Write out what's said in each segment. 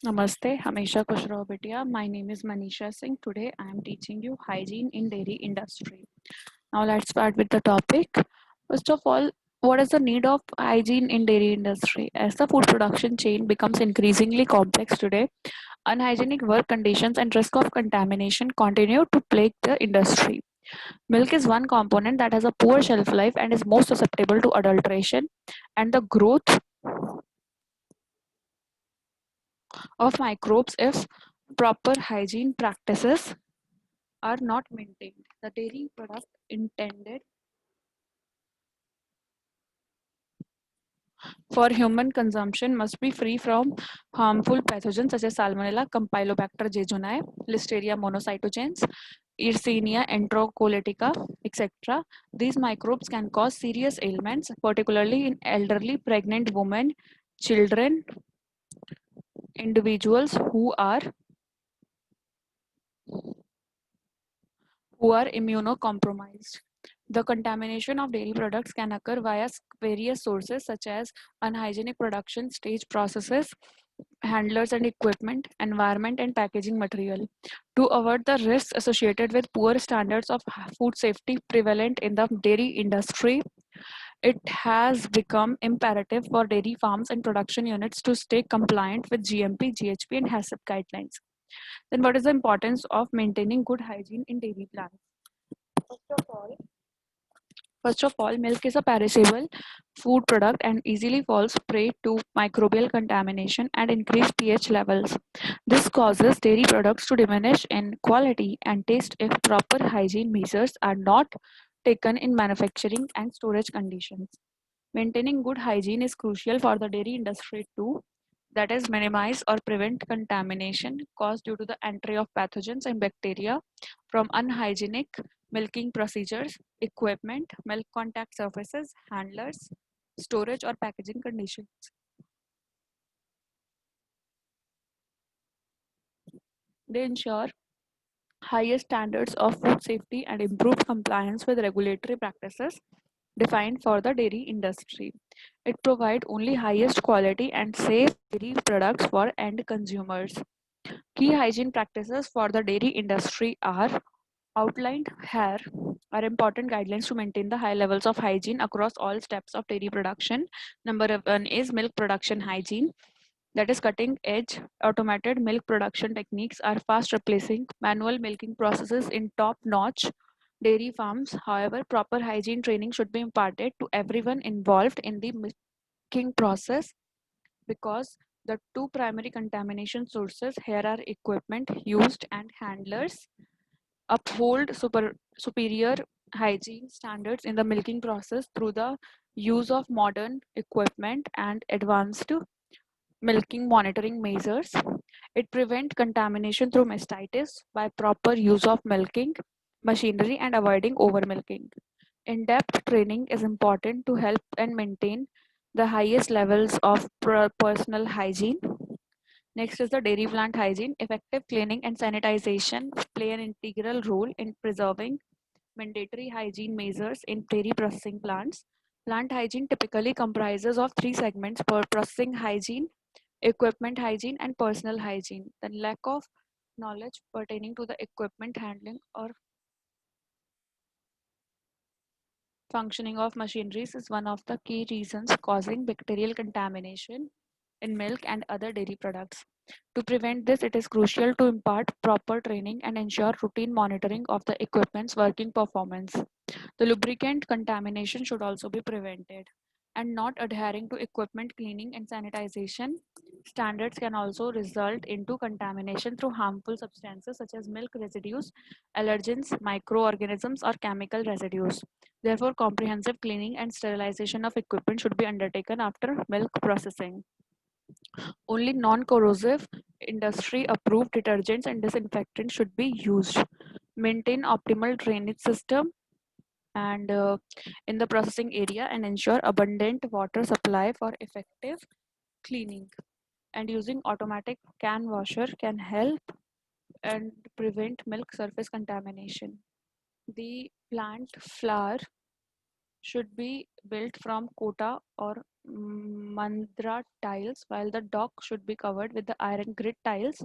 Namaste, Hamesha खुश रहो बेटिया. My name is Manisha Singh. Today I am teaching you hygiene in dairy industry. Now let's start with the topic. First of all, what is the need of hygiene in dairy industry? As the food production chain becomes increasingly complex today, unhygienic work conditions and risk of contamination continue to plague the industry. Milk is one component that has a poor shelf life and is most susceptible to adulteration and the growth of microbes if proper hygiene practices are not maintained. The dairy product intended for human consumption must be free from harmful pathogens such as Salmonella, Campylobacter jejuni, Listeria monocytogenes, Yersinia enterocolitica, etc. These microbes can cause serious ailments, particularly in elderly, pregnant women, children, individuals who are immunocompromised. The contamination of dairy products can occur via various sources such as unhygienic production stage processes, handlers and equipment, environment and packaging material. To avoid the risks associated with poor standards of food safety prevalent in the dairy industry, it has become imperative for dairy farms and production units to stay compliant with GMP, GHP and HACCP guidelines. Then what is the importance of maintaining good hygiene in dairy plants? First of all, First of all, milk is a perishable food product and easily falls prey to microbial contamination and increased pH levels. This causes dairy products to diminish in quality and taste if proper hygiene measures are not taken in manufacturing and storage conditions. Maintaining good hygiene is crucial for the dairy industry too, that is, minimize or prevent contamination caused due to the entry of pathogens and bacteria from unhygienic milking procedures, equipment, milk contact surfaces, handlers, storage, or packaging conditions. They ensure highest standards of food safety and improved compliance with regulatory practices defined for the dairy industry. It provides only highest quality and safe dairy products for end consumers. Key hygiene practices for the dairy industry are outlined here are important guidelines to maintain the high levels of hygiene across all steps of dairy production. Number one is milk production hygiene. That is cutting edge automated milk production techniques are fast replacing manual milking processes in top notch dairy farms. However, proper hygiene training should be imparted to everyone involved in the milking process because the two primary contamination sources here are equipment used and handlers. Uphold superior hygiene standards in the milking process through the use of modern equipment and advanced milking monitoring measures. It prevents contamination through mastitis by proper use of milking machinery and avoiding over milking. In-depth training is important to help and maintain the highest levels of personal hygiene. Next is the dairy plant hygiene. Effective cleaning and sanitization play an integral role in preserving mandatory hygiene measures in dairy processing plants. Plant hygiene typically comprises of three segments: per processing hygiene, equipment hygiene, and personal hygiene. The lack of knowledge pertaining to the equipment handling or functioning of machineries is one of the key reasons causing bacterial contamination in milk and other dairy products. To prevent this, it is crucial to impart proper training and ensure routine monitoring of the equipment's working performance. The lubricant contamination should also be prevented. And not adhering to equipment cleaning and sanitization standards can also result into contamination through harmful substances such as milk residues, allergens, microorganisms, or chemical residues. Therefore, comprehensive cleaning and sterilization of equipment should be undertaken after milk processing. Only non-corrosive, industry-approved detergents and disinfectants should be used. Maintain optimal drainage system and in the processing area and ensure abundant water supply for effective cleaning. And using automatic can washer can help and prevent milk surface contamination. The plant flour should be built from quota or mandra tiles, while the dock should be covered with the iron grit tiles.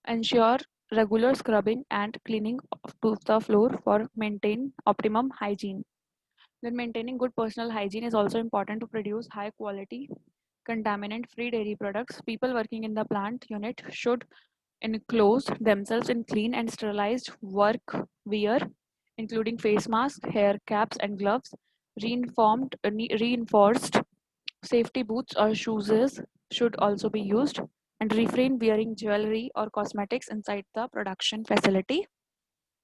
Ensure regular scrubbing and cleaning of the floor for maintain optimum hygiene. Then maintaining good personal hygiene is also important to produce high quality contaminant free dairy products. People working in the plant unit should enclose themselves in clean and sterilized work wear, including face masks, hair caps, and gloves. Reinforced safety boots or shoes should also be used, and refrain wearing jewelry or cosmetics inside the production facility.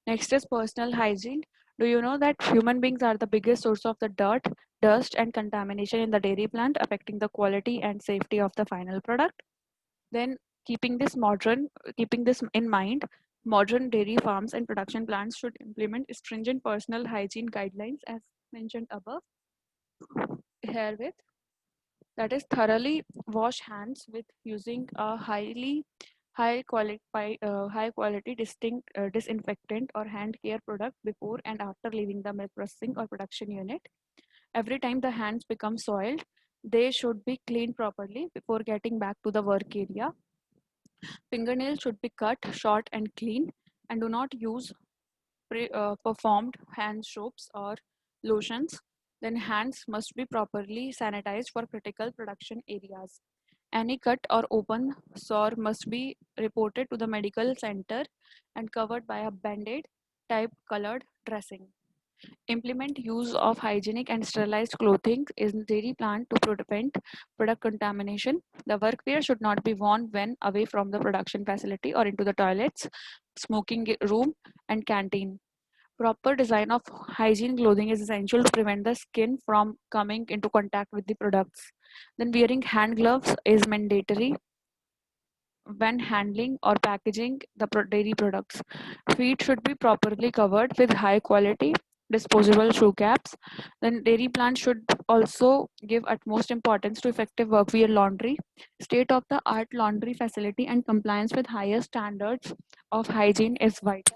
Next is personal hygiene. Do you know that human beings are the biggest source of the dirt, dust, and contamination in the dairy plant, affecting the quality and safety of the final product? Then, keeping this in mind, modern dairy farms and production plants should implement stringent personal hygiene guidelines as mentioned above. Herewith, that is thoroughly wash hands with using a high quality distinct disinfectant or hand care product before and after leaving the milk processing or production unit. Every time the hands become soiled, they should be cleaned properly before getting back to the work area. Fingernails should be cut short and clean, and do not use performed hand soaps or lotions. Then hands must be properly sanitized for critical production areas. Any cut or open sore must be reported to the medical center and covered by a band-aid type colored dressing. Implement use of hygienic and sterilized clothing in dairy plant to prevent product contamination. The workwear should not be worn when away from the production facility or into the toilets, smoking room, and canteen. Proper design of hygiene clothing is essential to prevent the skin from coming into contact with the products. Then wearing hand gloves is mandatory when handling or packaging the dairy products. Feet should be properly covered with high quality disposable shoe caps. Then dairy plants should also give utmost importance to effective workwear laundry. State of the art laundry facility and compliance with higher standards of hygiene is vital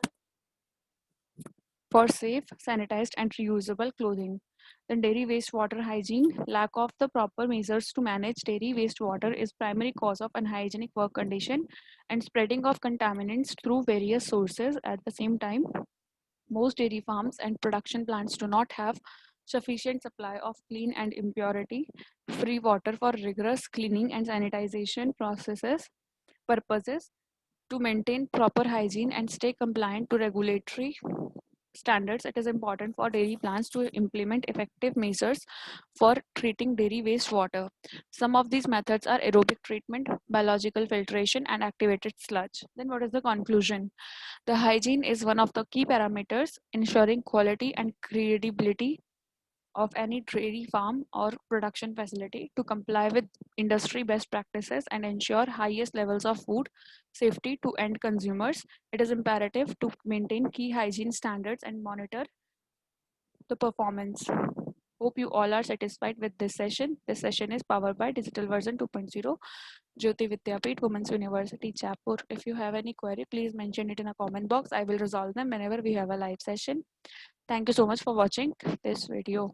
for safe, sanitized, and reusable clothing. Then dairy wastewater hygiene. Lack of the proper measures to manage dairy wastewater is primary cause of unhygienic work condition and spreading of contaminants through various sources. At the same time, most dairy farms and production plants do not have sufficient supply of clean and impurity free water for rigorous cleaning and sanitization processes purposes. To maintain proper hygiene and stay compliant to regulatory standards, it is important for dairy plants to implement effective measures for treating dairy wastewater. Some of these methods are aerobic treatment, biological filtration, and activated sludge. Then, what is the conclusion? The hygiene is one of the key parameters ensuring quality and credibility of any dairy farm or production facility to comply with industry best practices and ensure highest levels of food safety to end consumers. It is imperative to maintain key hygiene standards and monitor the performance. Hope you all are satisfied with this session. This session is powered by Digital Version 2.0, Jyoti Vidyapeeth, Women's University, Jaipur. If you have any query, please mention it in a comment box. I will resolve them whenever we have a live session. Thank you so much for watching this video.